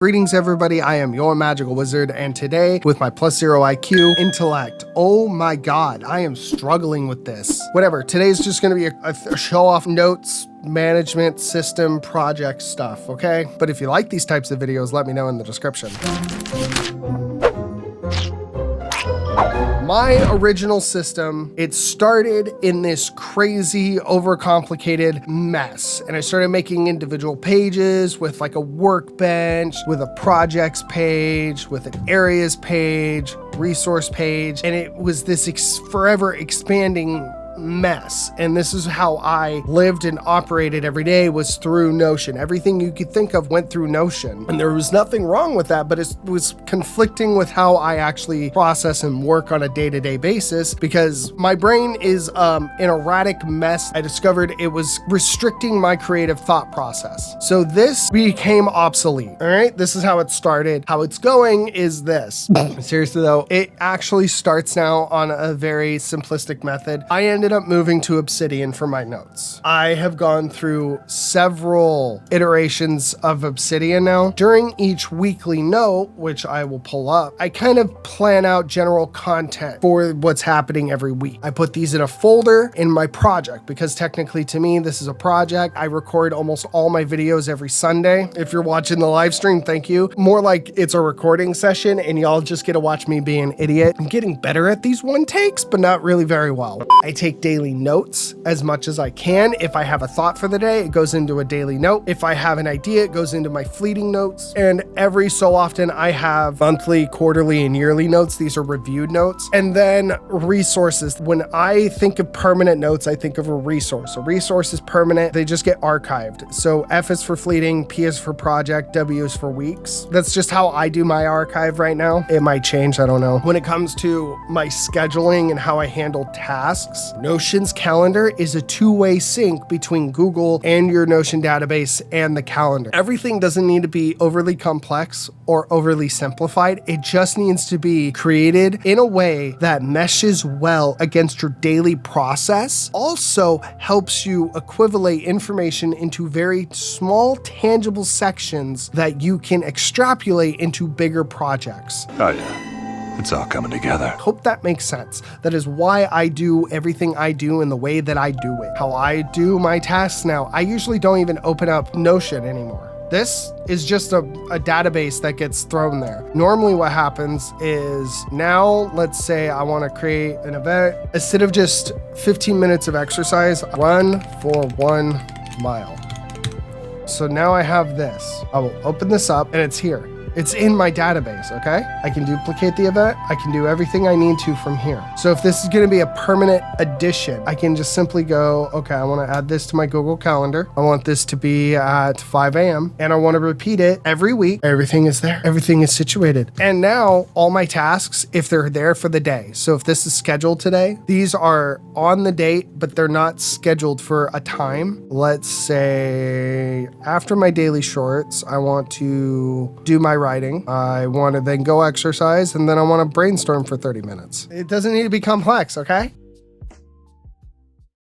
Greetings everybody, I am your magical wizard, and today with my +0 IQ intellect, oh my god, I am struggling with this. Whatever, today's just gonna be a show off notes, management system, project stuff, okay? But if you like these types of videos, let me know in the description. My original system, it started in this crazy, overcomplicated mess. And I started making individual pages with like a workbench, with a projects page, with an areas page, resource page. And it was this forever expanding mess. And this is how I lived and operated every day, was through Notion. Everything you could think of went through Notion. And there was nothing wrong with that, but it was conflicting with how I actually process and work on a day-to-day basis, because my brain is an erratic mess. I discovered it was restricting my creative thought process. So this became obsolete. All right, this is how it started. How it's going is this. Seriously though, it actually starts now on a very simplistic method. I ended up moving to Obsidian for my notes. I have gone through several iterations of Obsidian now. During each weekly note, which I will pull up, I kind of plan out general content for what's happening every week. I put these in a folder in my project, because technically to me, this is a project. I record almost all my videos every Sunday. If you're watching the live stream, thank you. More like it's a recording session and y'all just get to watch me be an idiot. I'm getting better at these one takes, but not really very well. I take daily notes as much as I can. If I have a thought for the day, it goes into a daily note. If I have an idea, it goes into my fleeting notes. And every so often I have monthly, quarterly, and yearly notes. These are reviewed notes. And then resources. When I think of permanent notes, I think of a resource. A resource is permanent. They just get archived. So F is for fleeting, P is for project, W is for weeks. That's just how I do my archive right now. It might change, I don't know. When it comes to my scheduling and how I handle tasks, Notion's calendar is a two-way sync between Google and your Notion database and the calendar. Everything doesn't need to be overly complex or overly simplified. It just needs to be created in a way that meshes well against your daily process. Also helps you equivalate information into very small, tangible sections that you can extrapolate into bigger projects. Oh yeah. It's all coming together. Hope that makes sense. That is why I do everything I do in the way that I do it. How I do my tasks now. I usually don't even open up Notion anymore. This is just a database that gets thrown there. Normally what happens is, now let's say I want to create an event. Instead of just 15 minutes of exercise, run for 1 mile. So now I have this. I will open this up and it's here. It's in my database, okay? I can duplicate the event. I can do everything I need to from here. So if this is gonna be a permanent addition, I can just simply go, okay, I wanna add this to my Google Calendar. I want this to be at 5 a.m. and I wanna repeat it every week. Everything is there, everything is situated. And now all my tasks, if they're there for the day. So if this is scheduled today, these are on the date, but they're not scheduled for a time. Let's say after my daily shorts, I want to do my writing. I want to then go exercise, and then I want to brainstorm for 30 minutes. It doesn't need to be complex, okay?